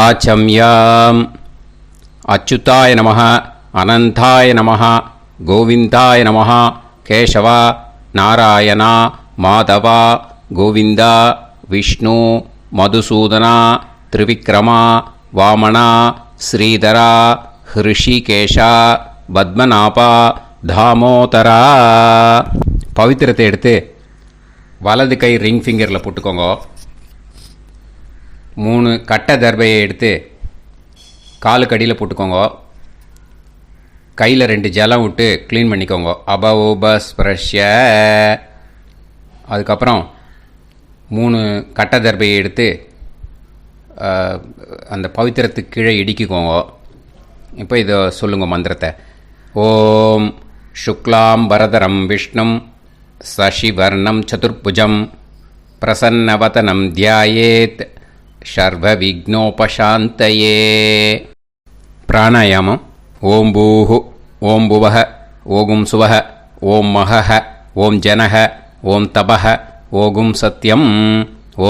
ஆச்சம்யாம். அச்சுதாய நமः, அனந்தாய நமः, கோவிந்தாய நமः, கேசவா, நாராயணா, மாதவா, கோவிந்தா, விஷ்ணு, மதுசூதனா, திரிவிக்ரமா, வாமனா, ஸ்ரீதரா, ஹிருஷிகேஷா, பத்மநாபா, தாமோதரா. பவித்திரத்தை எடுத்து வலது கை ரிங் ஃபிங்கரில் போட்டுக்கோங்க. 3 கட்டை தர்பையை எடுத்து காலுக்கடியில் போட்டுக்கோங்க. கையில் 2 ஜலம் விட்டு க்ளீன் பண்ணிக்கோங்க. அபவோபஸ்பிரஷ்ய. அதுக்கப்புறம் 3 கட்டை தர்பையை எடுத்து அந்த பவித்திரத்துக்கு கீழே இடிக்கிக்கோங்க. இப்போ இதை சொல்லுங்க மந்திரத்தை. ஓம் சுக்லாம் வரதரம் விஷ்ணும் சசிவர்ணம் சதுர்புஜம் பிரசன்னவதனம் தியாயேத் சர்வ விக்னோபசாந்தயே. பிராணாயாமம். ஓம் பூஹு, ஓம் புவஹ, ஓகும் சுவஹ, ஓம் மஹஹ, ஓம் ஜனஹ, ஓம் தபஹ, ஓகும் சத்யம்.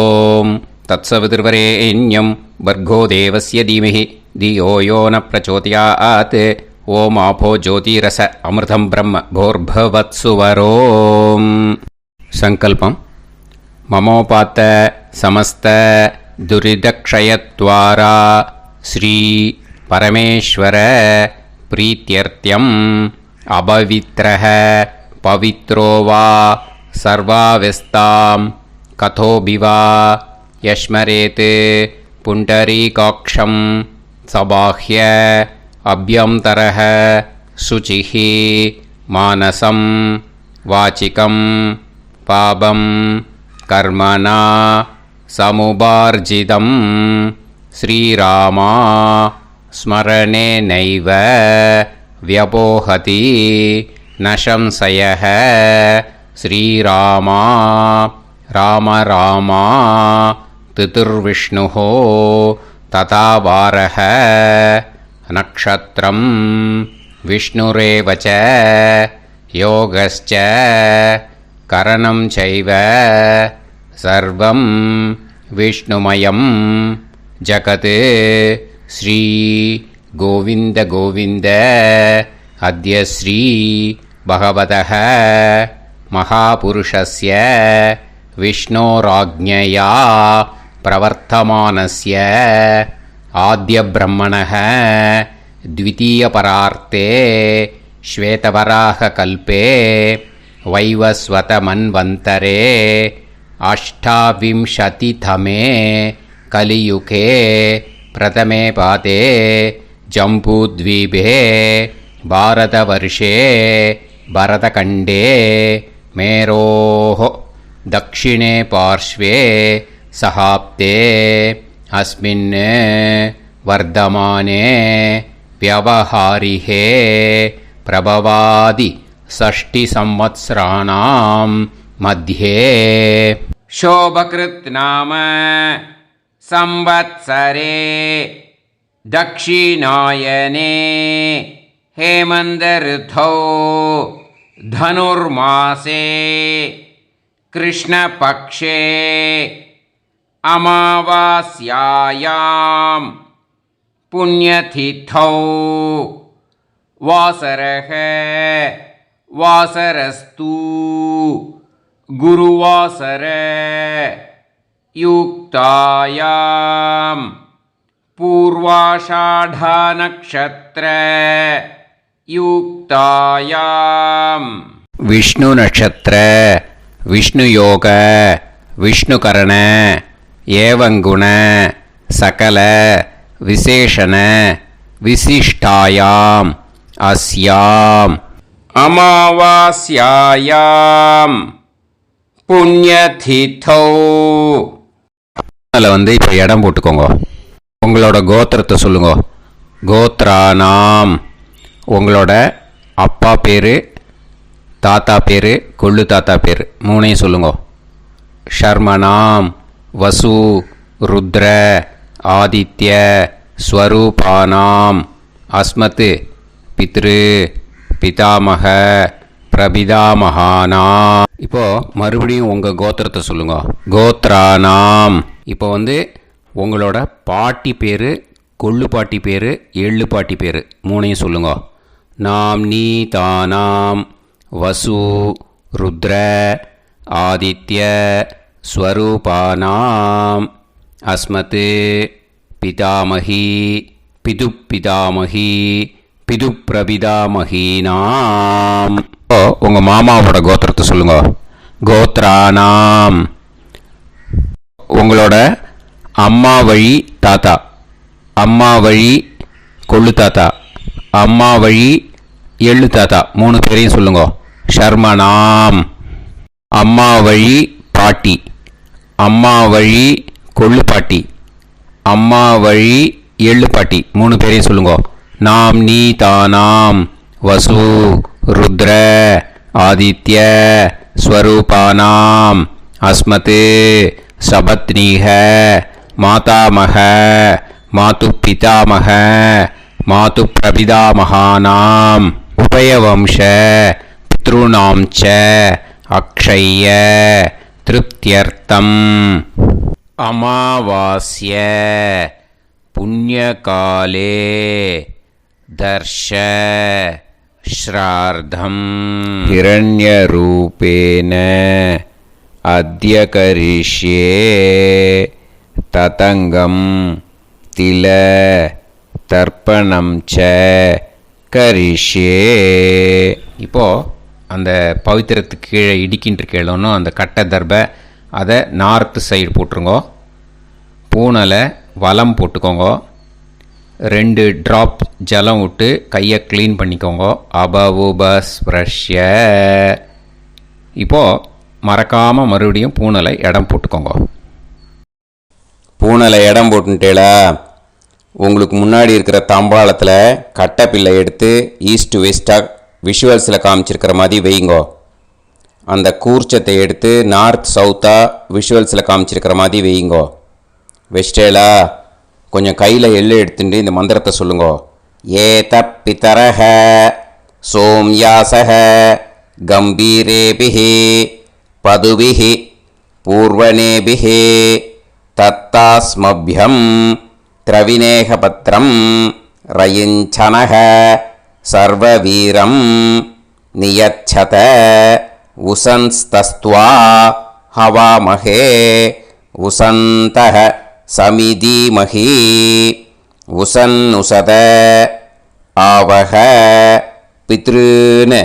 ஓம் தத்சவிதுர்வரேண்யம் பர்கோ தேவஸ்ய தீமஹி தியோ யோ ந பிரச்சோதயாத். ஓம் ஆபோ ஜோதிரச அமிர்தம் பிரம்ம போர்பவத்சுவரோம். சங்கல்பம். மமோபாத்த சமஸ்த துரிதக்ஷயத்வாரா ஸ்ரீ பரமேஸ்வர பிரீத்யர்த்தியம் அபவித்ரஹ பவித்ரோ வா சர்வாவஸ்தாம் கதோபிவா யஸ்மரேத் புண்டரீகாக்ஷம் சபாஹ்ய அப்யந்தரஹ சுசிஹ மானசம் வாசிகம் பாபம் கர்மணா சமுபார்ஜிதம் ஸ்ரீராமா ஸ்மரணேனைவ வ்யபோஹதி ந சம்சயः. ஸ்ரீராமா ராம ராமா திதிர்விஷ்ணுः ததா வாரः. நக்ஷத்ரம் விஷ்ணுரேவ ச யோகஸ்ச கரணம் சைவ சர்வம் விஷ்ணுமயம் ஜகத். ஸ்ரீ கோவிந்த கோவிந்த அத்ய ஸ்ரீ பகவதः மகாபுருஷஸ்ய விஷ்ணோராஜ்ஞயா பிரவர்த்தமானஸ்ய ஆத்ய பிரம்மணः த்விதீயபரார்த்தே ஸ்வேதவராக கல்பே வைவஸ்வத மன்வந்தரே அஷ்டாவிம்சதிதமே கலியுகே பிரதமே பாதே ஜம்பூத்வீபே பாரதவர்ஷே பரதகண்டே மேரோः தக்ஷிணே பார்ஷ்வே சஹாப்தே அஸ்மின் வர்தமானே व्यवहारिहे प्रभवादि 6 संवत्सराणां मध्ये शोभकृत् नाम संवत्सरे दक्षिणायने हेमन्त ऋतौ धनुर्मासे कृष्णपक्षे अमावास्यायां पुण्यतिथौ वासरः वासरस्तु गुरुवासर युक्तायां पूर्वाषाढनक्षत्र युक्तायां विष्णु नक्षत्र विष्णु योग विष्णुकरण एवं गुण सकल विशेषण विशिष्टायाम अस्याम अमावास्यायाम पुण्यतिथौ. அதில் வந்து இப்போ இடம் போட்டுக்கோங்க. உங்களோட கோத்திரத்தை சொல்லுங்க. கோத்ரானாம் உங்களோட அப்பா பேர், தாத்தா பேர், கொள்ளு தாத்தா பேர் 3ஐயும் சொல்லுங்க. ஷர்மனாம் வசு ருத்ர ஆதித்ய ஸ்வரூபானாம் அஸ்மத் பித்ரு பிதாமக பிரபிதாமகானா. இப்போ மறுபடியும் உங்கள் கோத்திரத்தை சொல்லுங்க. கோத்ரானாம் இப்போ வந்து உங்களோட பாட்டி பேர், கொள்ளு பாட்டி பேர், எள்ளு பாட்டி பேர் மூணையும் சொல்லுங்க. நாம் நீ தானாம் வசு ருத்ர ஆதித்ய ஸ்வரூபானாம் அஸ்மத் பிதாமகி பிதுப்பிதாமகி பிதுப்பிரபிதாமகீனாம். உங்கள் மாமாவோட கோத்திரத்தை சொல்லுங்க. கோத்ரானாம். உங்களோட அம்மா வழி தாத்தா, அம்மா வழி கொள்ளு தாத்தா, அம்மா வழி எள்ளு தாத்தா 3 பேரையும் சொல்லுங்க. ஷர்மனாம். அம்மா வழி பாட்டி, அம்மா வழி கொள்ளு பாட்டி, அம்மா வழி எள்ளு பாட்டி 3 பேரையும் சொல்லுங்க. நாம் நீ தானாம் வசு ருத்ர ஆதித்ய ஸ்வரூபானாம் அஸ்மத் சபத்னீஹ மாதாமக மாது பிதாமக மாது பிரபிதாமகானாம் உபயவம்ச பித்ருணாம் ச அக்ஷய திருப்தியர்த்தம் அமாவாஸ்ய புண்ணியகாலே தர்ஷ ஸ்ரார்த்தம் ஹிரண்யரூபேன அத்ய கரிஷ்யே ததங்கம் தில தர்ப்பணம் ச கரிஷ்யே. இப்போது அந்த பவித்திரத்துக்கு கீழே இடிக்கின்ற கேளோன்னு அந்த கட்டை தர்பை அதை நார்த்து சைடு போட்டுருங்கோ. பூனலை வலம் போட்டுக்கோங்க. 2 ட்ராப் ஜலம் விட்டு கையை க்ளீன் பண்ணிக்கோங்க. அபவுபஸ்ப்ரஷ்ய. இப்போது மறக்காமல் மறுபடியும் பூனலை இடம் போட்டுக்கோங்க. பூனலை இடம் போட்டுட்டேளா, உங்களுக்கு முன்னாடி இருக்கிற தாம்பாளத்தில் கட்டைப்பில்லை எடுத்து ஈஸ்ட் வெஸ்டாக விஷுவல்ஸில் காமிச்சிருக்கிற மாதிரி வைங்கோ. அந்த கூர்ச்சத்தை எடுத்து நார்த் சவுத்தாக விஷுவல்ஸில் காமிச்சிருக்கிற மாதிரி வைங்கோ. வெஸ்டேலா கொஞ்சம் கையில் எள்ளு எடுத்துட்டு இந்த மந்திரத்தை சொல்லுங்கோ. ஏத பிதரஹ சோம்யாசஹ கம்பீரேபிஹி பதுபிஹி பூர்வணேபிஹி தத்தாஸ்மப்யம் திரவிநேகபத்ரம் ரயிஞ்சனஹ சர்வவீரம் நியச்சத உசன்ஸ்தஸ்த்வா ஹவாமஹே உசந்தஹ சமிதீமஹி உசன்னுசத ஆவஹ பித்ருன்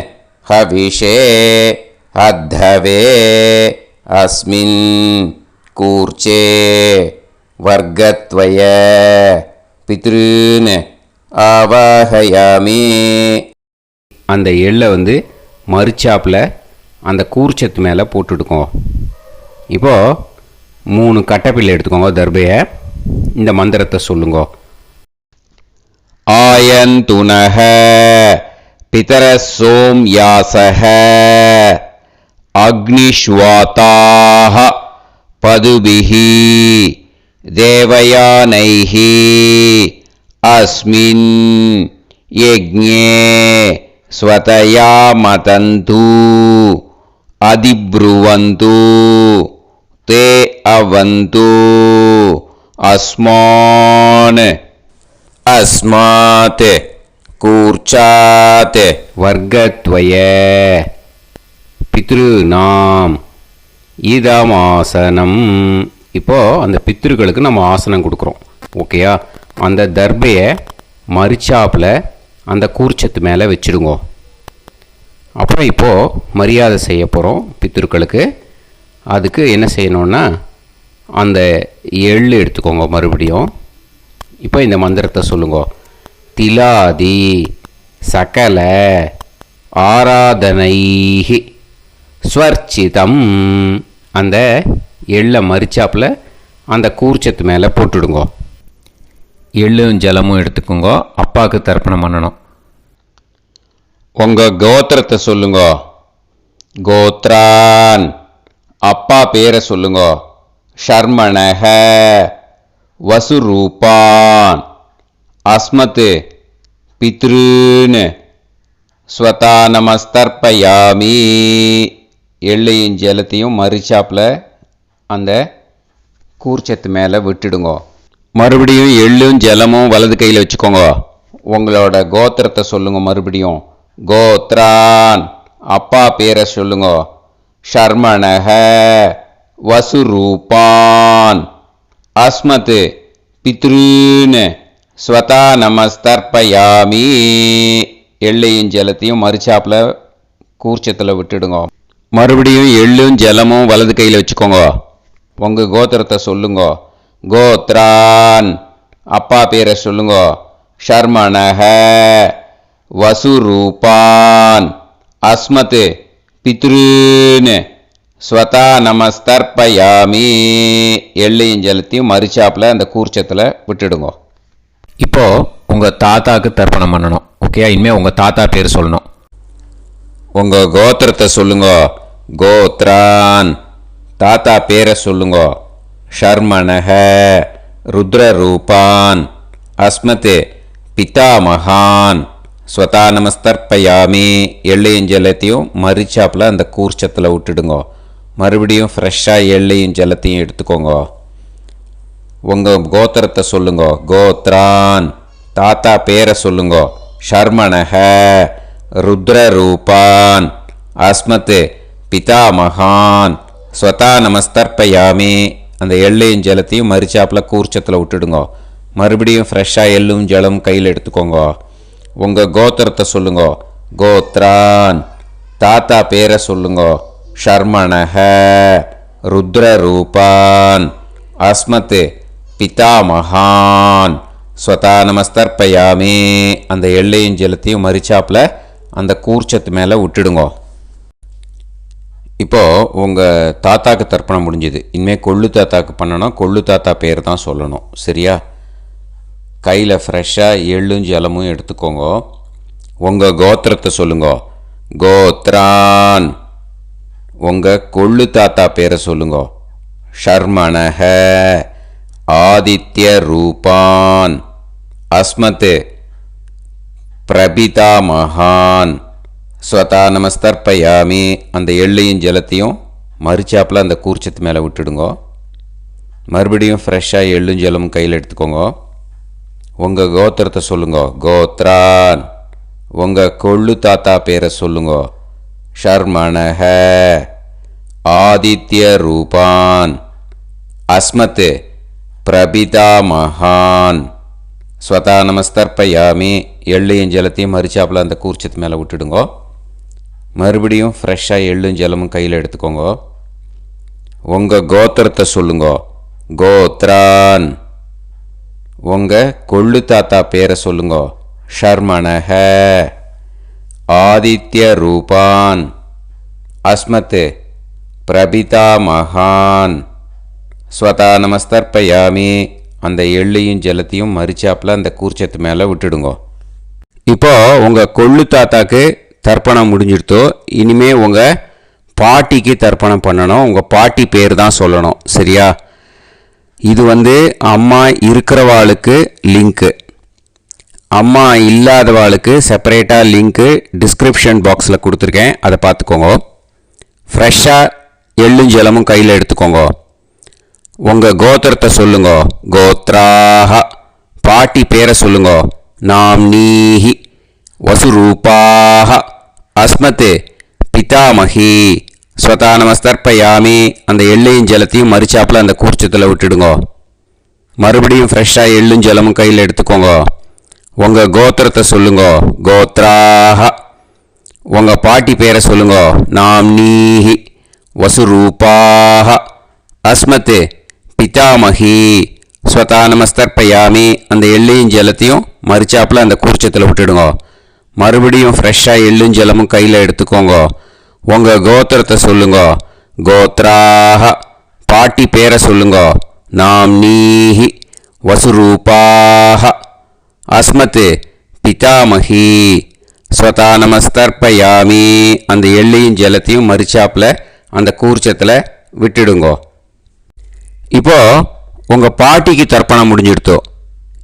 ஹவிஷே அத்தவே அஸ்மின் கூர்ச்சே வர்க்கத்வய பித்ருன் ஆவாஹயாமி. அந்த எள்ளை மறுச்சாப்பில் அந்த கூர்ச்சத்து மேலே போட்டுட்டுக்கோங்க. இப்போது 3 கட்டைப்பிள்ளை எடுத்துக்கோங்க. தர்பையை இந்த மந்திரத்தை சொல்லுங்க. ஆயந்துனஹ பிதர சோம்யாசஹ அக்னிஷ்வாதாஹ பதுபிஹி தேவயானைஹி அஸ்மின் யஜ்ஞே ஸ்வதயா மதந்து அதிப்ருவந்து தே அவது அஸ்மான் அஸ்மாத் கூர்ச்சாத் வர்க்கத்வய பித்ருநாம் இதமாசனம். இப்போது அந்த பித்ருக்களுக்கு நம்ம ஆசனம் கொடுக்குறோம். ஓகேயா? அந்த தர்பையை மரிச்சாப்பில் அந்த கூர்ச்சத்து மேலே வச்சுடுங்கோ. அப்புறம் இப்போது மரியாதை செய்ய போகிறோம் பித்ருக்களுக்கு. அதுக்கு என்ன செய்யணுன்னா அந்த எள்ளு எடுத்துக்கோங்க. மறுபடியும் இப்போ இந்த மந்திரத்தை சொல்லுங்க. திலாதி சகல ஆராதனைஹி ஸ்வர்ச்சிதம். அந்த எள்ளை மரிச்சாப்பில் அந்த கூர்ச்சத்து மேலே போட்டுடுங்க. எள்ளும் ஜலமும் எடுத்துக்கோங்க. அப்பாவுக்கு தர்ப்பணம் பண்ணணும். உங்கள் கோத்திரத்தை சொல்லுங்க. கோத்ரான். அப்பா பேரை சொல்லுங்க. ஷர்மணஹ வசுரூபான் அஸ்மத் பித்ருன் ஸ்வதா நமஸ்தர்ப்பயாமி. எள்ளையும் ஜலத்தையும் மரிச்சாப்பில் அந்த கூர்ச்சத்து மேலே விட்டுடுங்க. மறுபடியும் எள்ளும் ஜலமும் வலது கையில் வச்சுக்கோங்க. உங்களோட கோத்திரத்தை சொல்லுங்க. மறுபடியும் கோத்ரான். அப்பா பேரை சொல்லுங்க. ஷர்மணஹ வசுரூபான் அஸ்மத் பித்ருன்னு ஸ்வதா நமஸ்தர்ப்பயாமி. எள்ளையும் ஜலத்தையும் மறுச்சாப்பில் கூர்ச்சத்தில் விட்டுடுங்க. மறுபடியும் எள்ளும் ஜலமும் வலது கையில் வச்சுக்கோங்க. உங்கள் கோத்திரத்தை சொல்லுங்க. கோத்ரான். அப்பா பேரை சொல்லுங்க. ஷர்மணஹ வசுரூபான் அஸ்மத் பித்ருன்னு ஸ்வதா நமஸ்தர்ப்பயாமி. எள்ளையும் ஜலத்தையும் மறுச்சாப்பில் அந்த கூர்ச்சத்தில் விட்டுடுங்க. இப்போது உங்கள் தாத்தாவுக்கு தர்ப்பணம் பண்ணணும். ஓகே, இனிமேல் உங்கள் தாத்தா பேர் சொல்லணும். உங்கள் கோத்திரத்தை சொல்லுங்க. கோத்ரான். தாத்தா பேரை சொல்லுங்க. ஷர்மணஹ ருத்ரரூபான் அஸ்மத் பிதாமகான் ஸ்வதா நமஸ்தர்ப்பயாமி. எள்ளையும் ஜலத்தையும் மறிச்சாப்பில் அந்த கூர்ச்சத்தில் விட்டுடுங்க. மறுபடியும் ஃப்ரெஷ்ஷாக எள்ளையும் ஜலத்தையும் எடுத்துக்கோங்க. உங்கள் கோத்திரத்தை சொல்லுங்க. கோத்ரான். தாத்தா பேரை சொல்லுங்க. ஷர்மணஹ ருத்ரரூபான் அஸ்மத் பிதாமகான் ஸ்வதா நமஸ்தர்ப்பயாமி. அந்த எள்ளையும் ஜலத்தையும் மறிச்சாப்பில் கூர்ச்சத்தில் விட்டுடுங்க. மறுபடியும் ஃப்ரெஷ்ஷாக எள்ளும் ஜலம் கையில் எடுத்துக்கோங்க. உங்கள் கோத்திரத்தை சொல்லுங்க. கோத்ரான். தாத்தா பேரை சொல்லுங்க. ஷர்மணஹ ருத்ரரூபான் அஸ்மத் பிதாமகான் ஸ்வதா நமஸ்தர்ப்பயாமி. அந்த எள்ளையும் ஜலத்தையும் மறிச்சாப்பில் அந்த கூர்ச்சத்து மேலே விட்டுடுங்க. இப்போது உங்கள் தாத்தாக்கு தர்ப்பணம் முடிஞ்சுது. இனிமேல் கொள்ளு தாத்தாக்கு பண்ணணும். கொள்ளு தாத்தா பேர் தான் சொல்லணும். சரியா? கையில் ஃப்ரெஷ்ஷாக எள்ளும் ஜலமும் எடுத்துக்கோங்க. உங்கள் கோத்திரத்தை சொல்லுங்க. கோத்ரான். உங்கள் கொள்ளு தாத்தா பேரை சொல்லுங்க. ஷர்மணஹ ஆதித்ய ரூபான் அஸ்மத் பிரபிதாமகான் ஸ்வதா நமஸ்தர்ப்பயாமி. அந்த எள்ளையும் ஜலத்தையும் மறிச்சாப்பில் அந்த கூர்ச்சத்து மேலே விட்டுடுங்க. மறுபடியும் ஃப்ரெஷ்ஷாக எள்ளும் ஜலமும் கையில் எடுத்துக்கோங்க. உங்கள் கோத்திரத்தை சொல்லுங்க. கோத்ரான். உங்கள் கொள்ளு தாத்தா பேரை சொல்லுங்க. ஷர்மணஹ ஆதித்ய ரூபான் அஸ்மத் பிரபிதாமகான் ஸ்வதா நமஸ்தர்ப்பயாமி. எள்ளையும் ஜலத்தையும் மறிச்சாப்பில் அந்த கூர்ச்சத்து மேலே விட்டுடுங்க. மறுபடியும் ஃப்ரெஷ்ஷாக எள்ளும் ஜலமும் கையில் எடுத்துக்கோங்க. உங்கள் கோத்திரத்தை சொல்லுங்க. கோத்ரான். உங்கள் கொள்ளு தாத்தா பேரை சொல்லுங்க. ஷர்மணஹ ஆதித்ய ரூபான் அஸ்மத் பிரபிதாமகான் ஸ்வதா நமஸ்தர்ப்பயாமி. அந்த எள்ளையும் ஜலத்தையும் மறிச்சாப்பில் அந்த கூர்ச்சத்து மேலே விட்டுடுங்க. இப்போது உங்கள் கொள்ளு தாத்தாக்கு தர்ப்பணம் முடிஞ்சிடுத்தோ. இனிமேல் உங்கள் பாட்டிக்கு தர்ப்பணம் பண்ணணும். உங்கள் பாட்டி பேர் தான் சொல்லணும். சரியா? இது அம்மா இருக்கிறவாளுக்கு லிங்க்கு, அம்மா இல்லாதவாளுக்கு செப்பரேட்டாக லிங்க்கு டிஸ்கிரிப்ஷன் பாக்ஸில் கொடுத்துருக்கேன். அதை பார்த்துக்கோங்க. ஃப்ரெஷ்ஷாக எள்ளும் ஜலமும் கையில் எடுத்துக்கோங்க. உங்கள் கோத்திரத்தை சொல்லுங்க. கோத்ராஹ. பாட்டி பேரை சொல்லுங்க. நாம்னீஹி வசுரூபாஹ அஸ்மத் பிதாமகி ஸ்வதா நமஸ்தர்ப்பயாமி. அந்த எள்ளையும் ஜலத்தையும் மறிச்சாப்பில் அந்த கூர்ச்சத்தில் விட்டுடுங்க. மறுபடியும் ஃப்ரெஷ்ஷாக எள்ளும் ஜலமும் கையில் எடுத்துக்கோங்க. உங்கள் கோத்திரத்தை சொல்லுங்க. கோத்ராஹ. உங்கள் பாட்டி பேரை சொல்லுங்க. நாம்னீஹி வசுரூபாஹ அஸ்மத் பிதாமகி ஸ்வதா நமஸ்தர்ப்பயாமி. அந்த எள்ளையும் ஜலத்தையும் மறிச்சாப்பில் அந்த கூர்ச்சத்தில் விட்டுடுங்க. மறுபடியும் ஃப்ரெஷ்ஷாக எள்ளும் ஜலமும் கையில் எடுத்துக்கோங்க. உங்கள் கோத்திரத்தை சொல்லுங்க. கோத்ராஹ. பாட்டி பேரை சொல்லுங்க. நாம்னீஹி வசுரூபாஹ அஸ்மத் பிதாமகி ஸ்வதா நமஸ்தர்ப்பயாமி. அந்த எள்ளையும் ஜலத்தையும் மறிச்சாப்பில் அந்த கூர்ச்சத்தில் விட்டுடுங்க. இப்போது உங்கள் பாட்டிக்கு தர்ப்பணம் முடிஞ்சிடுத்தோ.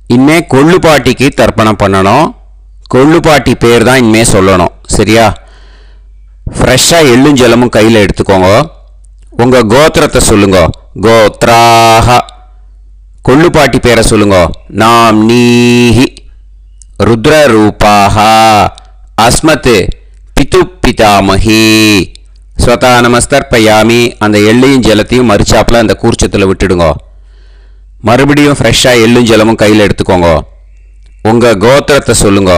இனிமே கொள்ளு பாட்டிக்கு தர்ப்பணம் பண்ணணும். கொள்ளு பாட்டி பேர் தான் இனிமே சொல்லணும். சரியா? ஃப்ரெஷ்ஷாக எள்ளும் ஜலமும் கையில் எடுத்துக்கோங்க. உங்கள் கோத்திரத்தை சொல்லுங்க. கோத்ராஹ. கொள்ளு பாட்டி பேரை சொல்லுங்க. நாம் நீஹி ருத்ரரூபாக அஸ்மத் பிது பிதாமகி ஸ்வதா நமஸ்தர்ப்பயாமி. அந்த எள்ளையும் ஜலத்தையும் மறிச்சாப்பில் அந்த கூர்ச்சத்தில் விட்டுடுங்க. மறுபடியும் ஃப்ரெஷ்ஷாக எள்ளும் ஜலமும் கையில் எடுத்துக்கோங்க. உங்கள் கோத்திரத்தை சொல்லுங்க.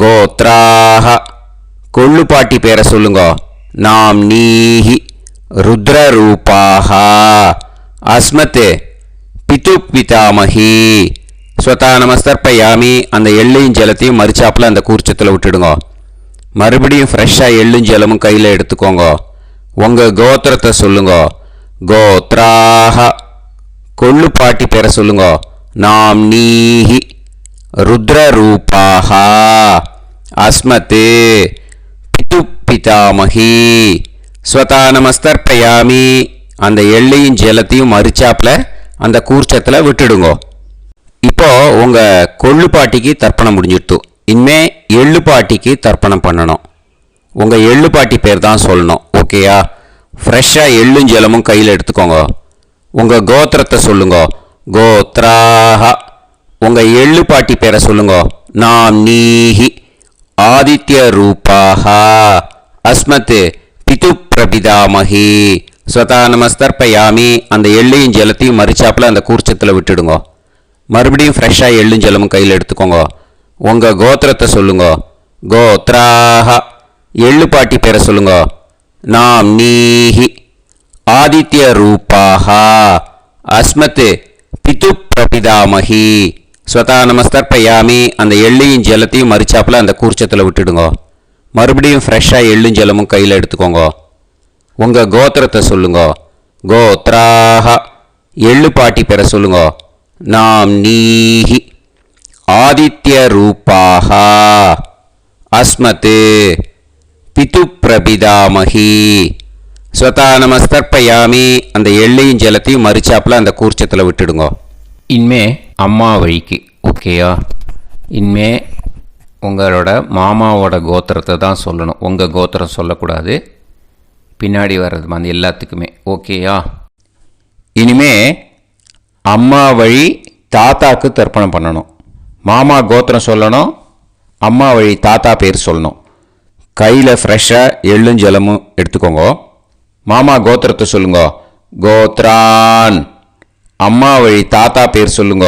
கோத்ராக கொள்ளு பாட்டி பேரை சொல்லுங்க. நாம் நீஹி ருத்ரரூபாக அஸ்மத் பிது பிதாமகி ஸ்வதா நமஸ்தர்ப்பயாமி. அந்த எள்ளையும் ஜலத்தையும் மறிச்சாப்பில் அந்த கூர்ச்சத்தில் விட்டுடுங்க. மறுபடியும் ஃப்ரெஷ்ஷாக எள்ளும் ஜலமும் கையில் எடுத்துக்கோங்க. உங்கள் கோத்திரத்தை சொல்லுங்க. கோத்ராக கொள்ளு பாட்டி பேரை சொல்லுங்க. நாம் நீஹி ருத்ரரூபாக அஸ்மத் பிது பிதாமகி ஸ்வதா நமஸ்தர்ப்பயாமி. அந்த எள்ளையும் ஜலத்தையும் மறிச்சாப்பில் அந்த கூர்ச்சத்தில் விட்டுடுங்க. இப்போ உங்கள் கொள்ளு பாட்டிக்கு தர்ப்பணம் முடிஞ்சிடுத்து. இனிமே எள்ளு பாட்டிக்கு தர்ப்பணம் பண்ணணும். உங்கள் எள்ளு பாட்டி பேர் தான் சொல்லணும். ஓகேயா? ஃப்ரெஷ்ஷாக எள்ளும் ஜலமும் கையில் எடுத்துக்கோங்க. உங்கள் கோத்திரத்தை சொல்லுங்க. கோத்ராக உங்கள் எள்ளு பாட்டி பேரை சொல்லுங்க. நாம் நீஹி ஆதித்ய ரூபாக அஸ்மத் பிது பிரபிதாமகி ஸ்வதா நமஸ்தர்ப்பயாமி. அந்த எள்ளையும் ஜலத்தையும் மறிச்சாப்பில் அந்த கூர்ச்சத்தில் விட்டுடுங்க. மறுபடியும் ஃப்ரெஷ்ஷாக எள்ளும் ஜலமும் கையில் எடுத்துக்கோங்க. உங்கள் கோத்திரத்தை சொல்லுங்க. கோத்ராக எள்ளு பாட்டி பேரை சொல்லுங்க. நாம் நீஹி ஆதித்ய ரூபாக அஸ்மத் பிது பிரபிதாமகி ஸ்வதா நமஸ்தர்ப்பயாமி. அந்த எள்ளையும் ஜலத்தையும் மறிச்சாப்பில் அந்த கூர்ச்சத்தில் விட்டுடுங்க. மறுபடியும் ஃப்ரெஷ்ஷாக எள்ளும் ஜலமும் கையில் எடுத்துக்கோங்க. உங்கள் கோத்திரத்தை சொல்லுங்க. கோத்ராக எள்ளு பாட்டி பேரை சொல்லுங்க. நாம் நீஹி ஆதித்ய ரூபாக அஸ்மத் பிது பிரபிதாமகி ஸ்வதா நமஸ்தர்ப்பயாமி. அந்த எள்ளையும் ஜலத்தையும் மறிச்சாப்பில் அந்த கூர்ச்சத்தில் விட்டுடுங்க. இனிமே அம்மா வழிக்கு. ஓகேயா? இனிமே உங்களோட மாமாவோட கோத்திரத்தை தான் சொல்லணும். உங்கள் கோத்திரம் சொல்லக்கூடாது. பின்னாடி வர்றது வந்து எல்லாத்துக்குமே. ஓகேயா? இனிமே அம்மா வழி தாத்தாக்கு தர்ப்பணம் பண்ணணும். மாமா கோத்திரம் சொல்லணும். அம்மா வழி தாத்தா பேர் சொல்லணும். கையில் ஃப்ரெஷ்ஷாக எள்ளும் ஜலமும் எடுத்துக்கோங்க. மாமா கோத்திரத்தை சொல்லுங்க. கோத்ரான் அம்மா வழி தாத்தா பேர் சொல்லுங்க.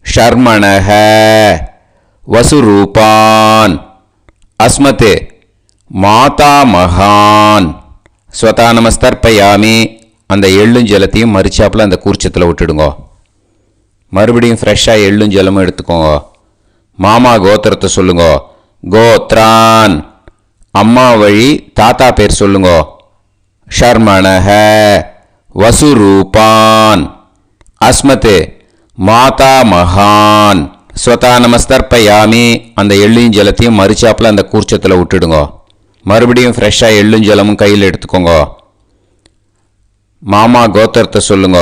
ஷர்மணஹ வசுரூபான் அஸ்மத் மாதா மகான் ஸ்வதா நமஸ்தர்ப்பயாமி. அந்த எள்ளும் ஜலத்தையும் மறிச்சாப்பில் அந்த கூர்ச்சத்தில் விட்டுடுங்க. மறுபடியும் ஃப்ரெஷ்ஷாக எள்ளும் ஜலமும் எடுத்துக்கோங்க. மாமா கோத்திரத்தை சொல்லுங்க. கோத்ரான் அம்மா வழி தாத்தா பேர் சொல்லுங்க. ஷர்மணஹ வசுரூபான் அஸ்மத் மாதா மகான் ஸ்வதா நமஸ்தர்ப்பயாமி. அந்த எள்ளையும் ஜலத்தையும் மறிச்சாப்பில் அந்த கூர்ச்சத்தில் விட்டுடுங்க. மறுபடியும் ஃப்ரெஷ்ஷாக எள்ளும் ஜலமும் கையில் எடுத்துக்கோங்க. மாமா கோத்திரத்தை சொல்லுங்க.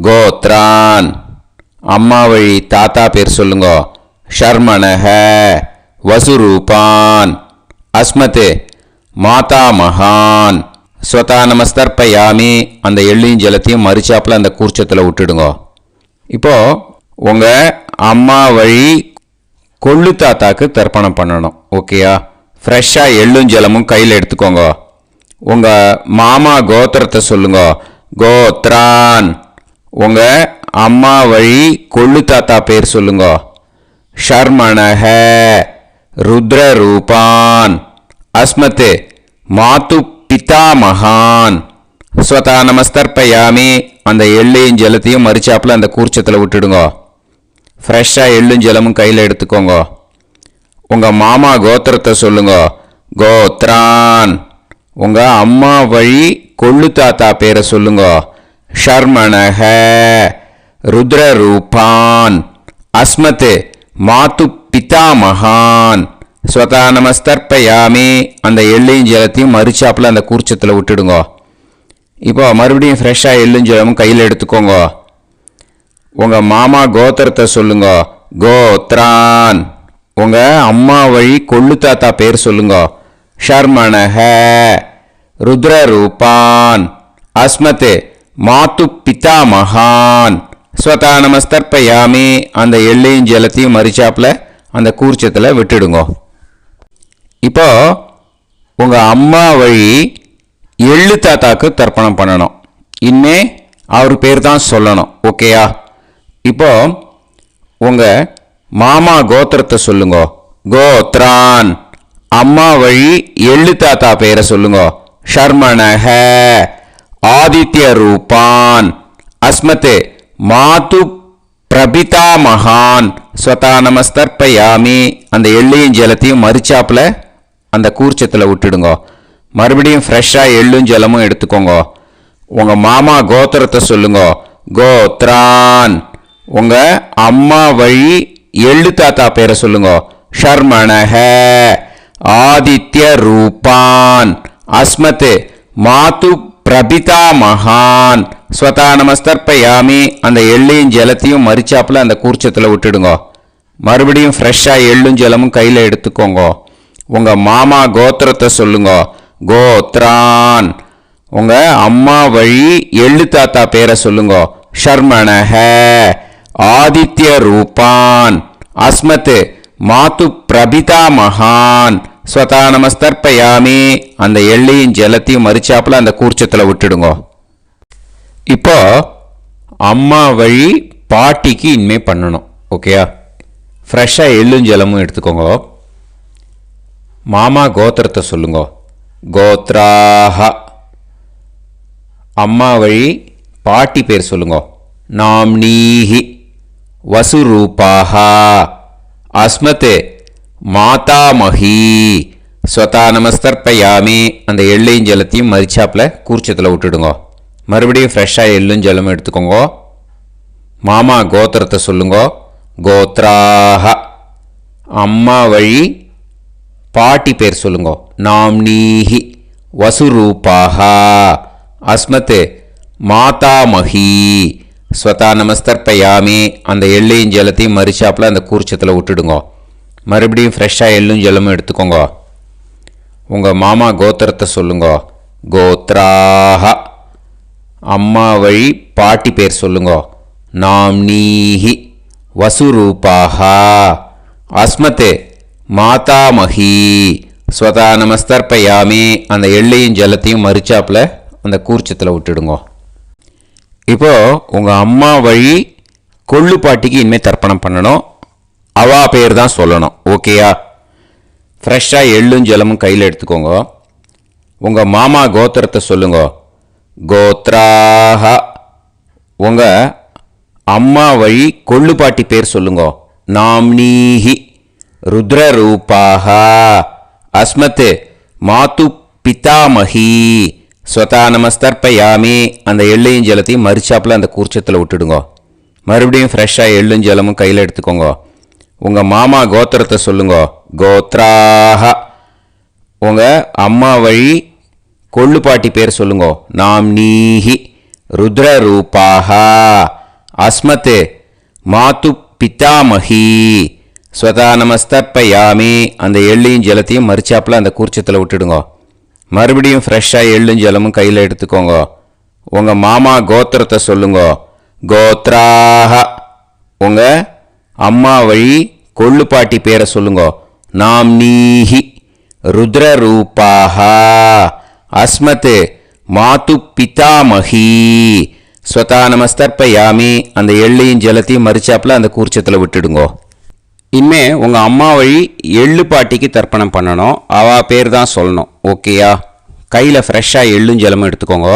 கோத்ரான் அம்மா வழி தாத்தா பேர் சொல்லுங்க. ஷர்மணஹ வசுரூபான் அஸ்மத் மாதா மகான் ஸ்வதா நமஸ்தர்ப்பயாமி. அந்த எள்ளையும் ஜலத்தையும் மறிச்சாப்பில் அந்த கூர்ச்சத்தில் விட்டுடுங்க. இப்போது உங்கள் அம்மா வழி கொள்ளு தாத்தாக்கு தர்ப்பணம் பண்ணணும். ஓகேயா? ஃப்ரெஷ்ஷாக எள்ளும் ஜலமும் கையில் எடுத்துக்கோங்க. உங்கள் மாமா கோத்திரத்தை சொல்லுங்க. கோத்ரான் உங்கள் அம்மா வழி கொள்ளு தாத்தா பேர் சொல்லுங்க. ஷர்மணஹ ருத்ரரூபான் அஸ்மத் மாது பிதாமகான் ஸ்வதா நமஸ்தர்ப்பயாமி. அந்த எள்ளையும் ஜலத்தையும் மறிச்சாப்பில் அந்த கூர்ச்சத்தில் விட்டுடுங்க. ஃப்ரெஷ்ஷாக எள்ளும் ஜலமும் கையில் எடுத்துக்கோங்க. உங்கள் மாமா கோத்திரத்தை சொல்லுங்க. கோத்ரான் உங்கள் அம்மா வழி கொள்ளு தாத்தா பேரை சொல்லுங்க. ஷர்மணஹ ருத்ரரூபான் அஸ்மத் மாது பிதாமகான் ஸ்வதா நமஸ்தர்ப்பயாமி. அந்த எள்ளையும் ஜலத்தையும் மறிச்சாப்பில் அந்த கூர்ச்சத்தில் விட்டுடுங்க. இப்போ மறுபடியும் ஃப்ரெஷ்ஷாக எள்ளும் ஜலமும் கையில் எடுத்துக்கோங்க. உங்கள் மாமா கோத்திரத்தை சொல்லுங்க. கோத்ரான் உங்கள் அம்மா வழி கொள்ளு தாத்தா பேர் சொல்லுங்க. ஷர்மணஹ ருத்ரரூபான் அஸ்மத் மாது பிதாமகான் ஸ்வதா நமஸ்தர்ப்பயாமி. அந்த எள்ளையும் ஜலத்தையும் மறிச்சாப்பில் அந்த கூர்ச்சத்தில் விட்டுடுங்க. இப்போ உங்கள் அம்மா வழி எள்ளு தாத்தாக்கு தர்ப்பணம் பண்ணணும். இனிமே அவர் பேர் தான் சொல்லணும். ஓகேயா? இப்போ உங்கள் மாமா கோத்திரத்தை சொல்லுங்க. கோத்ரான். அம்மா வழி எள்ளு தாத்தா பேரை சொல்லுங்க. ஷர்மணஹ ஆதித்ய ரூபான் அஸ்மத் மாது பிரபிதா மகான் ஸ்வதா நமஸ்தர்ப்பயாமி. அந்த எள்ளையும் ஜலத்தையும் மறிச்சாப்பில் அந்த கூர்ச்சத்தில் விட்டுடுங்க. மறுபடியும் ஃப்ரெஷ்ஷாக எள்ளும் ஜலமும் எடுத்துக்கோங்க. உங்கள் மாமா கோத்திரத்தை சொல்லுங்க. கோத்ரான். உங்கள் அம்மா வழி எள்ளு தாத்தா பேரை சொல்லுங்க. ஷர்மணஹ ஆதித்ய ரூபான் அஸ்மத் மாது பிரபிதா மகான் ஸ்வதா நமஸ்தர்ப்பயாமி. அந்த எள்ளையும் ஜலத்தையும் மறிச்சாப்பில் அந்த கூர்ச்சத்தில் விட்டுடுங்க. மறுபடியும் ஃப்ரெஷ்ஷாக எள்ளும் ஜலமும் கையில் எடுத்துக்கோங்க. உங்கள் மாமா கோத்திரத்தை சொல்லுங்க. கோத்ரான். உங்கள் அம்மா வழி எள்ளு தாத்தா பேரை சொல்லுங்க. ஷர்மணஹ ஆதித்ய ரூபான் அஸ்மத் மாது பிரபிதா மகான் ஸ்வதா நமஸ்தர்ப்பயாமி. அந்த எள்ளையும் ஜலத்தையும் மறிச்சாப்பில் அந்த கூர்ச்சத்தில் விட்டுடுங்க. இப்போ அம்மா வழி பாட்டிக்கு இனிமே பண்ணணும். ஓகேயா? ஃப்ரெஷ்ஷாக எள்ளும் ஜலமும் எடுத்துக்கோங்க. மாமா கோத்திரத்தை சொல்லுங்க. கோத்ராஹ. அம்மா வழி பாட்டி பேர் சொல்லுங்க. நாம்னீஹி வசுரூபாஹ அஸ்மத் மாதாமஹி ஸ்வதா நமஸ்தர்ப்பயாமி. அந்த எள்ளையும் ஜலத்தையும் மறிச்சாப்பில் கூர்ச்சத்தில் விட்டுடுங்க. மறுபடியும் ஃப்ரெஷ்ஷாக எள்ளும் ஜலமும் எடுத்துக்கோங்க. மாமா கோத்திரத்தை சொல்லுங்க. கோத்ராஹ. அம்மா வழி பாட்டி பேர் சொல்லுங்க. நாம்னீஹி வசுரூபாஹ அஸ்மத் மாதாமஹி ஸ்வதா நமஸ்தர்ப்பயாமி. அந்த எள்ளையும் ஜலத்தையும் மறிச்சாப்பில் அந்த கூர்ச்சத்தில் விட்டுடுங்க. மறுபடியும் ஃப்ரெஷ்ஷாக எள்ளும் ஜலமும் எடுத்துக்கோங்க. உங்கள் மாமா கோத்திரத்தை சொல்லுங்க. கோத்ராஹ. அம்மா வழி பாட்டி பேர் சொல்லுங்க. நாம்னீஹி வசுரூபாஹ அஸ்மத் மாதாமஹி ஸ்வதா நமஸ்தர்ப்பயாமி. அந்த எள்ளையும் ஜலத்தையும் மறிச்சாப்பில் அந்த கூர்ச்சத்தில் விட்டுடுங்க. இப்போது உங்கள் அம்மா வழி கொள்ளு பாட்டிக்கு இனிமேல் தர்ப்பணம் பண்ணணும். அவா பேர் தான் சொல்லணும். ஓகேயா? ஃப்ரெஷ்ஷாக எள்ளும் ஜலமும் கையில் எடுத்துக்கோங்க. உங்கள் மாமா கோத்திரத்தை சொல்லுங்க. கோத்ராஹ. உங்கள் அம்மா வழி கொள்ளு பாட்டி பேர் சொல்லுங்க. நாம்னீஹி ருத்ரரூபாஹ அஸ்மத் மாது பிதாமஹி ஸ்வதா நமஸ்தர்ப்பயாமி. அந்த எள்ளையும் ஜலத்தையும் மறிச்சாப்பில் அந்த கூர்ச்சத்தில் விட்டுடுங்க. மறுபடியும் ஃப்ரெஷ்ஷாக எள்ளும் ஜலமும் கையில் எடுத்துக்கோங்க. உங்கள் மாமா கோத்திரத்தை சொல்லுங்க. கோத்ராஹ. உங்கள் அம்மா வழி கொள்ளு பாட்டி பேர் சொல்லுங்க. நாம்னீஹி ருத்ரரூபாஹ அஸ்மத் மாது பிதாமஹி ஸ்வதா நமஸ்தர்ப்பயாமி. அந்த எள்ளையும் ஜலத்தையும் மறிச்சாப்பில் அந்த கூர்ச்சத்தில் விட்டுடுங்க. மறுபடியும் ஃப்ரெஷ்ஷாக எள்ளும் ஜலமும் கையில் எடுத்துக்கோங்க. உங்கள் மாமா கோத்திரத்தை சொல்லுங்க. கோத்ராஹ. உங்கள் அம்மா வழி கொள்ளு பாட்டி பேரை சொல்லுங்க. நாம்னீஹி ருத்ரரூபாஹ அஸ்மத் மாது பிதாமஹி ஸ்வதா நமஸ்தர்ப்பயாமி. அந்த எள்ளையும் ஜலத்தையும் மறிச்சாப்பில் அந்த கூர்ச்சத்தில் விட்டுடுங்க. இனிமே உங்கள் அம்மா வழி எள்ளு பாட்டிக்கு தர்ப்பணம் பண்ணணும். அவள் பேர் தான் சொல்லணும். ஓகேயா? கையில் ஃப்ரெஷ்ஷாக எள்ளும் ஜலமும் எடுத்துக்கோங்க.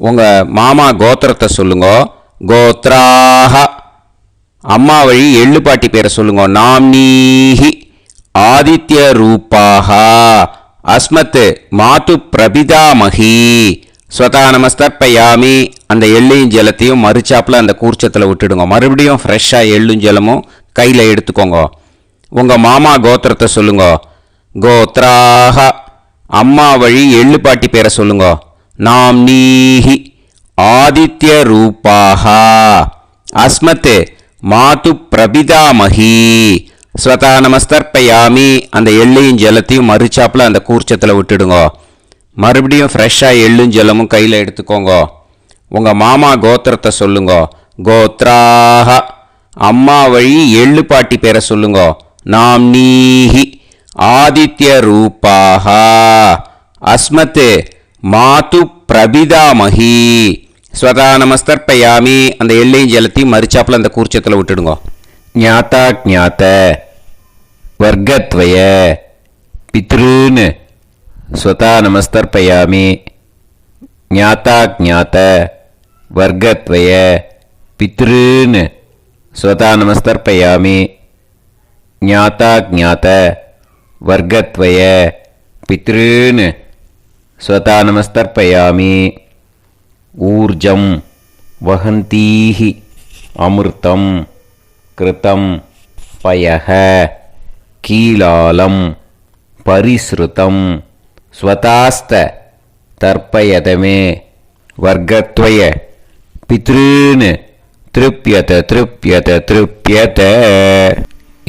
உங்கள் மாமா கோத்திரத்தை சொல்லுங்க. கோத்ராஹ. அம்மா வழி எள்ளு பாட்டி பேரை சொல்லுங்க. நாம்னீஹி ஆதித்ய ரூபாஹ அஸ்மத் மாது பிரபிதாமஹி ஸ்வதா நமஸ்தர்ப்பயாமி. அந்த எள்ளையும் ஜலத்தையும் மறிச்சாப்பில் அந்த கூர்ச்சத்தில் விட்டுடுங்க. மறுபடியும் ஃப்ரெஷ்ஷாக எள்ளும் ஜலமும் கையில் எடுத்துக்கோங்க. உங்கள் மாமா கோத்திரத்தை சொல்லுங்க. கோத்ராஹ. அம்மா வழி எள்ளு பாட்டி பேரை சொல்லுங்க. நாம்னீஹி ஆதித்ய ரூபாஹ அஸ்மத் மாது பிரபிதாமஹி ஸ்வதா நமஸ்தர்ப்பயாமி. அந்த எள்ளையும் ஜலத்தையும் மறிச்சாப்பில் அந்த கூர்ச்சத்தில் விட்டுடுங்க. மறுபடியும் ஃப்ரெஷ்ஷாக எள்ளும் ஜலமும் கையில் எடுத்துக்கோங்க. உங்கள் மாமா கோத்திரத்தை சொல்லுங்க. கோத்ராஹ அம்மா வழி எள்ளு பாட்டி பேரை சொல்லுங்கோ. நாம்னீஹி ஆதித்ய ரூபாஹ அஸ்மத் மாது பிரபிதாமஹி ஸ்வதா நமஸ்தர்ப்பயாமி. அந்த எள்ளையும் ஜலத்தையும் மறிச்சாப்புல அந்த கூர்ச்சத்தில் விட்டுடுங்கோ. ஞாதா ஜாத்த வர்க்கத்வய பித்ருன் ஸ்வதா நமஸ்தர்ப்பயாமி. ஞாதா ஜாத்த வர்க்கத்வய பித்ருன் ஸ்வதா நமஸ்தர்ப்பயாமி. ஞாதா ஜாத்த வர்க்கத்வய பித்ருன் ஸ்வதா நமஸ்தர்ப்பயாமி. ஊர்ஜம் வஹந்தீஹி அமிர்தம் கிருதம் பயஹ கீலாலம் பரிஸ்ருதம் ஸ்வதாஸ்த தர்ப்பயதமே வர்க்கத்வய பித்ருன் திருப்யத திருப்யத திருப்யத.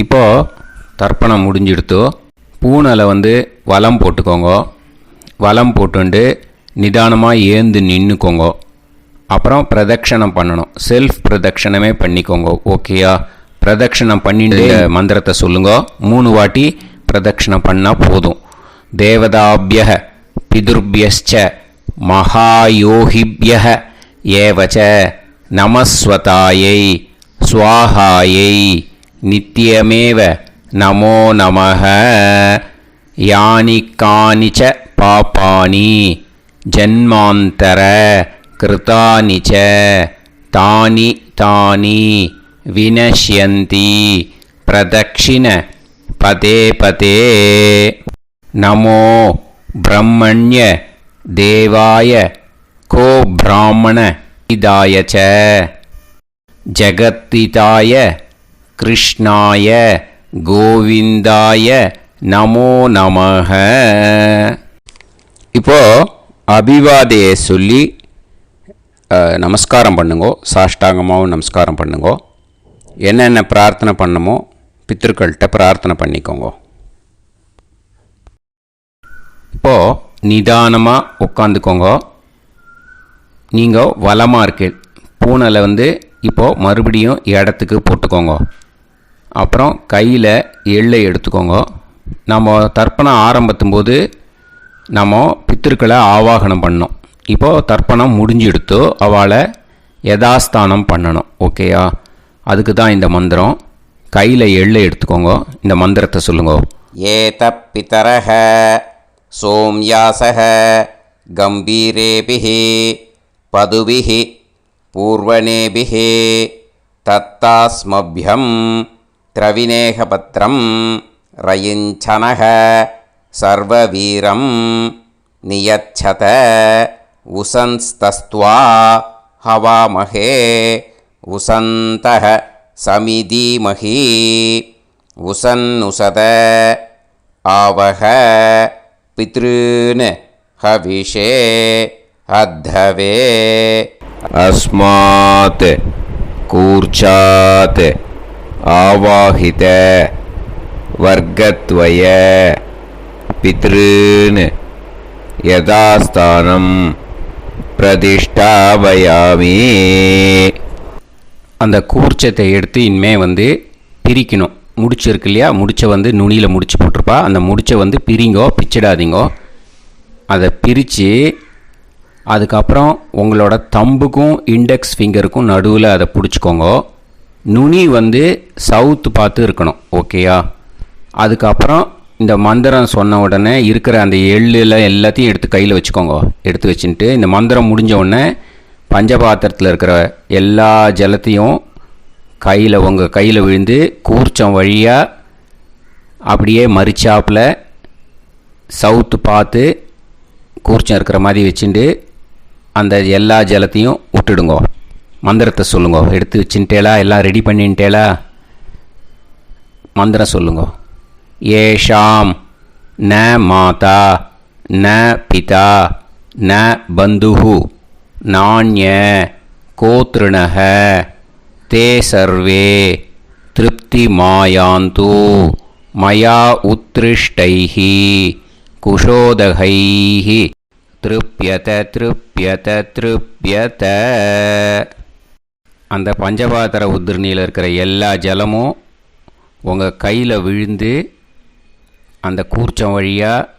இப்போ தர்ப்பணம் முடிஞ்சிடுத்தோ. பூனலை வலம் போட்டுக்கோங்க. வலம் போட்டுண்டு நிதானமாக ஏந்து நின்றுக்கோங்க. அப்புறம் பிரதட்சணம் பண்ணணும். செல்ஃப் பிரதட்சணமே பண்ணிக்கோங்க. ஓகேயா? பிரதட்சணம் பண்ணிட்டு மந்திரத்தை சொல்லுங்க. 3 வாட்டி பிரதட்சணம் பண்ணால் போதும். தேவதாபிய பிதுர்பியச்ச மகாயோகிபிய ஏவச்ச நமஸ்வதாயை ஸ்வாஹாயை நித்யமேவ நமோ நமஹ. யானி கானிச்ச பாபானி ஜன்மாந்தர கிருதானி ச தானி தானி வினஷ்யந்தி பிரதக்ஷிண பதே பதே. நமோ பிரம்மண்ய தேவாய கோ பிராமண இதாய ச ஜகத்திதாய கிருஷ்ணாய கோவிந்தாய நமோ நமஹ. இப்போ அபிவாதையை சொல்லி நமஸ்காரம் பண்ணுங்கோ. சாஷ்டாங்கமாகவும் நமஸ்காரம் பண்ணுங்கோ. என்னென்ன பிரார்த்தனை பண்ணமோ பித்திருக்கள்கிட்ட பிரார்த்தனை பண்ணிக்கோங்க. இப்போது நிதானமாக உட்காந்துக்கோங்க. நீங்கள் வலமாக இருக்கு பூனலை இப்போது மறுபடியும் இடத்துக்கு போட்டுக்கோங்க. அப்புறம் கையில் எள்ளை எடுத்துக்கோங்க. நம்ம தர்ப்பணம் ஆரம்பித்தும் போது நம்ம பித்திருக்களை ஆவாகனம் பண்ணோம். இப்போது தர்ப்பணம் முடிஞ்செடுத்தோ அவளை யதாஸ்தானம் பண்ணணும். ஓகேயா? அதுக்கு தான் இந்த மந்திரம். கையில் எள்ளை எடுத்துக்கோங்க. இந்த மந்திரத்தை சொல்லுங்க. ஏத பிதரஹ சோம்யாசஹ கம்பீரேபிஹி பதுபிஹி பூர்வணேபிஹி தத்தாஸ்மப்யம் திரவிநேகபத்ரம் ரயிஞ்சனஹ சர்வவீரம் நியச்சத உசன்ஸ்தஸ்த்வா ஹவாமஹே உசந்தஹ சமிதீமஹி உசன்னுசத ஆவஹ பித்ருன் ஹவிஷே அத்தவே. அஸ்மாத் கூர்ச்சாத் ஆவாஹித வர்க்கத்வய பித்ருன் யதாஸ்தானம் பிரதிஷ்டாபயாமி. அந்த கூர்ச்சத்தை எடுத்து இனிமே பிரிக்கணும். முடிச்சு இருக்கு இல்லையா? முடிச்சை நுனியில் முடிச்சு போட்டிருப்பா. அந்த முடிச்சை பிரிங்கோ, பிச்சிடாதீங்கோ. அதை பிரித்து அதுக்கப்புறம் உங்களோட தம்புக்கும் இண்டெக்ஸ் ஃபிங்கருக்கும் நடுவில் அதை பிடிச்சிக்கோங்க. நுனி சவுத்து பார்த்து இருக்கணும். ஓகேயா? அதுக்கப்புறம் இந்த மந்திரம் சொன்ன உடனே இருக்கிற அந்த எள்ளில் எல்லாத்தையும் எடுத்து கையில் வச்சுக்கோங்க. எடுத்து வச்சுட்டு இந்த மந்திரம் முடிஞ்ச உடனே பஞ்சபாத்திரத்தில் இருக்கிற எல்லா ஜலத்தையும் உங்கள் கையில் விழுந்து கூர்ச்சம் வழியாக அப்படியே மறிச்சாப்பில் சவுத்து பார்த்து கூர்ச்சம் இருக்கிற மாதிரி வச்சுட்டு அந்த எல்லா ஜலத்தையும் விட்டுடுங்க. மந்திரத்தை சொல்லுங்க. எடுத்து வச்சுட்டேலா? எல்லாம் ரெடி பண்ணிட்டேலா? மந்திரம் சொல்லுங்க. ஏஷாம் ந மாதா ந பிதா ந பந்துஹு நாண்ய கோத்ருணஹ தே சர்வே திருப்தி மாயாந்து மயா உத்ருஷ்டைஹி குஷோதகைஹி திருப்யத திருப்யத திருப்யத. அந்த பஞ்சபாத்திர உதிரணியில் இருக்கிற எல்லா ஜலமும் உங்கள் கையில் விழுந்து அந்த கூர்ச்சம் வழியாக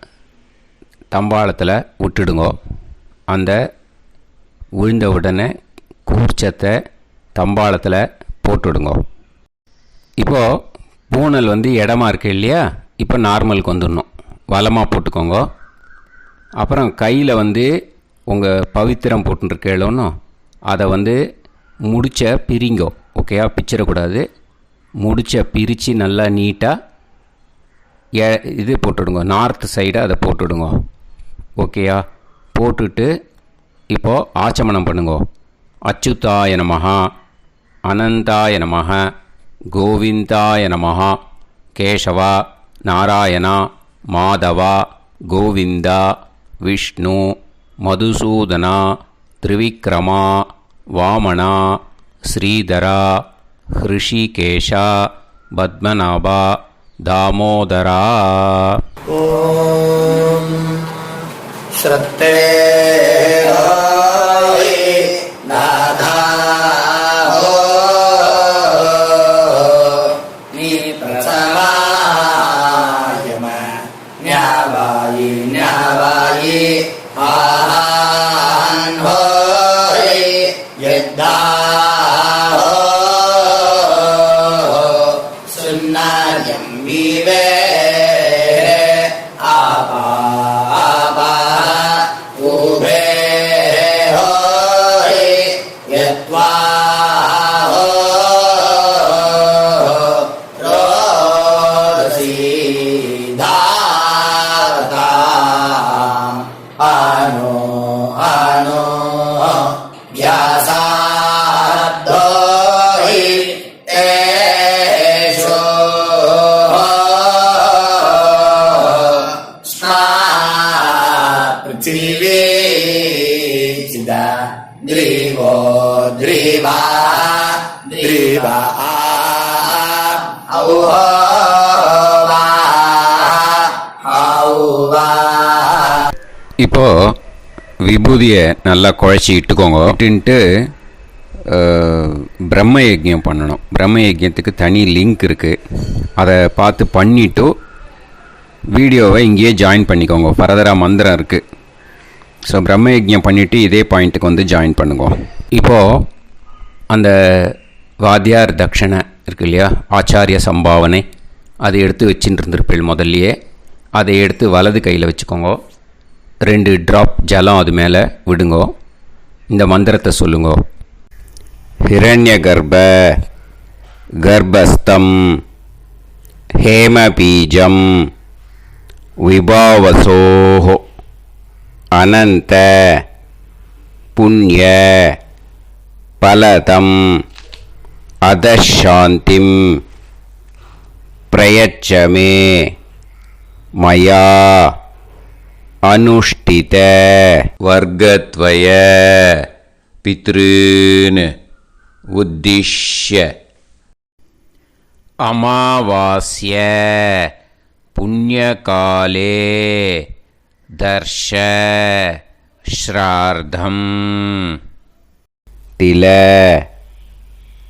தம்பாளத்தில் விட்டுடுங்க. அந்த விழுந்த உடனே கூர்ச்சத்தை தம்பாளத்தில் போட்டுவிடுங்க. இப்போது பூனல் இடமா இருக்கு இல்லையா, இப்போ நார்மலுக்கு வந்துடணும். வலமாக போட்டுக்கோங்க. அப்புறம் கையில் உங்கள் பவித்திரம் போட்டுருக்கேளோன்னு அதை முடிச்ச பிரிங்கோ. ஓகேயா, பிச்சிடக்கூடாது. முடிச்ச பிரித்து நல்லா நீட்டாக இது போட்டுவிடுங்க. நார்த் சைடை அதை போட்டுவிடுங்க. ஓகேயா, போட்டுட்டு இப்போது ஆச்சமனம் பண்ணுங்க. அச்சுதாய நமஹ, அனந்தாய நமஹ, கோவிந்தாய நமஹ, கேசவா, நாராயணா, மாதவா, கோவிந்தா, விஷ்ணு, மதுசூதனா, திரிவிக்ரமா, வாமனா, ஸ்ரீதரா, ஹிருஷிகேஷா, பத்மநாபா, தாமோதரா. ஓம் ஸ்ரத்தே நாதா நீ பிரசமாயம ஞாவாயி ஞாவாயி ஆஹான் ஹோய் யத்தா சுன்னாயம் விவே ஆபா ஆபா உபே ஹோய் யத்வா ரோதசி தாவதா ஆனோ ஆனோ வ்யாசாப்தோஹி தேஷோ ஸ்னா பிருத்திவி சிதா த்ரிவோ த்ரிவா த்ரிவா ஔவா ஔவா. இப்போது விபூதியை நல்லா குழச்சி இட்டுக்கோங்க. இட்டுன்ட்டு பிரம்ம யஜ்யம் பண்ணணும். பிரம்ம யஜ்யத்துக்கு தனி லிங்க் இருக்குது. அதை பார்த்து பண்ணிவிட்டு வீடியோவை இங்கேயே ஜாயின் பண்ணிக்கோங்க. ஃபர்தராக மந்திரம் இருக்குது. ஸோ பிரம்ம யஜ்யம் பண்ணிவிட்டு இதே பாயிண்ட்டுக்கு ஜாயின் பண்ணுங்க. இப்போது அந்த வாத்தியார் தட்சணை இருக்கு இல்லையா, ஆச்சாரிய சம்பாவனை, அதை எடுத்து வச்சுட்டு இருந்திருப்பேன் முதல்லையே. அதை எடுத்து வலது கையில் வச்சுக்கோங்க. 2 ட்ராப் ஜலம் அது மேலே விடுங்கோ. இந்த மந்திரத்தை சொல்லுங்கோ. ஹிரண்ய கர்ப்ப கர்ப்பஸ்தம் ஹேமபீஜம் விபாவசோஹோ அனந்த புண்ணிய பலதம் அதசாந்திம் பிரயச்சமே மயா அனுஷ்டித வர்க்கத்வய பித்ருன் உத்திஷ்ய அமாவாஸ்ய புண்ணியகாலே தர்ஷ ஸ்ரார்த்தம் தில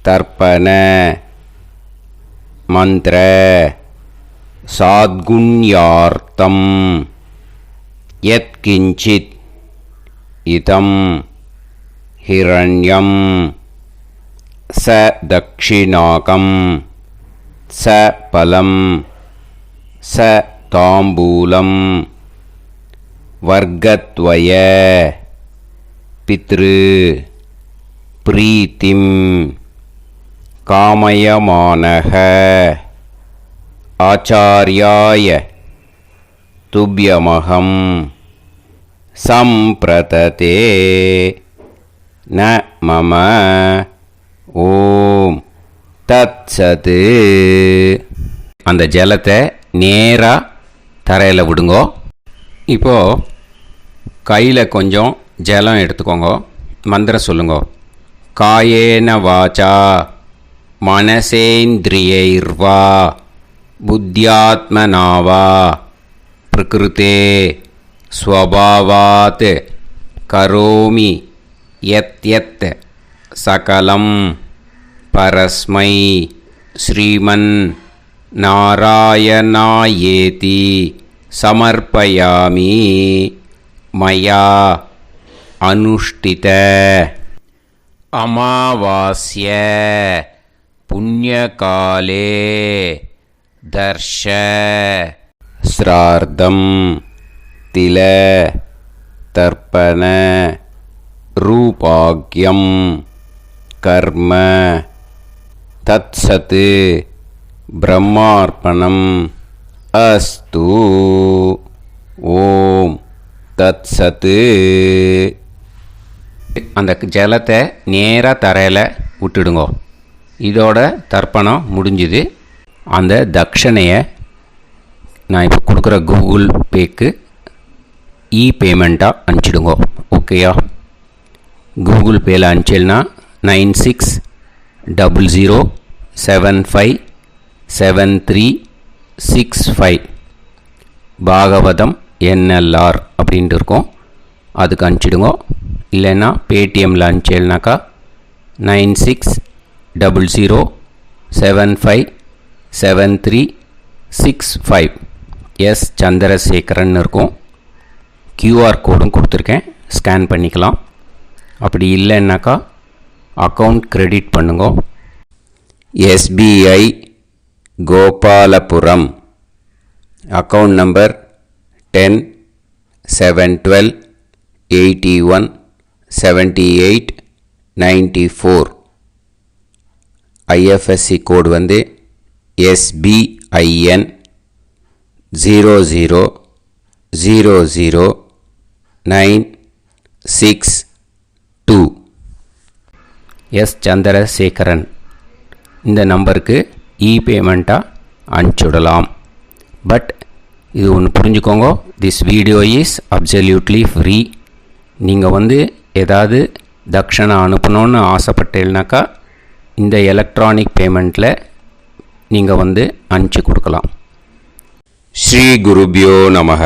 தர்ப்பண மந்திர சாத்குண்யார்த்தம் யத்கிஞ்சித் இதம் ஹிரண்யம் ச தக்ஷிணாகம் ச பலம் ச தாம்பூலம் வர்க்கத்வய பித்ரு பிரீத்திம் காமயமானஹ ஆச்சார்யாய துப்யமகம் சம்பிரததே ந மம ஓம் தத்சத். அந்த ஜலத்தை நேராக தரையில் விடுங்கோ. இப்போது கையில் கொஞ்சம் ஜலம் எடுத்துக்கோங்க. மந்திரம் சொல்லுங்கோ. காயேன வாச்சா மனசேந்திரியைர்வா புத்தியாத்மனாவா பிரகிருதே ஸ்வபாவாத் கரோமி யத் யத் சகலம் பரஸ்மை ஸ்ரீமன் நாராயணாயேதி சமர்ப்பயாமி மயா அனுஷ்டித அமாவாஸ்ய புண்ணியகாலே தர்ஷ ஸ்ரார்த்தம் தில தர்ப்பண ரூபாக்யம் கர்ம தத்சத் பிரம்மார்ப்பணம் அஸ்து. ஓம் தத்சத். அந்த ஜலத்தை நேராக தரையில் விட்டுடுங்க. இதோட தர்ப்பணம் முடிஞ்சுது. அந்த தட்சணையை நான் இப்போ கொடுக்குற கூகுள் பேக்கு பேமெண்ட்டாக அனுப்பிச்சிடுங்க. ஓகேயா? கூகுள் பேயில் அனுப்பிச்சில்னா 9600757365 பாகவதம் NLR அப்படின்ட்டு இருக்கும். அதுக்கு அனுப்பிச்சிடுங்க. இல்லைன்னா பேடிஎம்மில் அனுப்பிச்சில்னாக்கா 9600757365 எஸ் சந்திரசேகரன் இருக்கும். QR கோடும் கொடுத்துருக்கேன், ஸ்கேன் பண்ணிக்கலாம். அப்படி இல்லைன்னாக்கா அக்கௌண்ட் கிரெடிட் பண்ணுங்க. SBI Gopalapuram account number 10-712-81-78-94. IFSC கோடு வந்து SBIN 0000962. எஸ் சந்திரசேகரன் இந்த நம்பருக்கு பேமெண்ட்டாக அனுப்பிச்சுடலாம். பட் இது ஒன்று புரிஞ்சுக்கோங்க, this video is absolutely free. நீங்கள் வந்து ஏதாவது தட்சணை அனுப்பணுன்னு ஆசைப்பட்டேன்னாக்கா இந்த எலக்ட்ரானிக் பேமெண்ட்டில் நீங்கள் வந்து அனுப்பிச்சி கொடுக்கலாம். ஸ்ரீ குருபியோ நமஹ.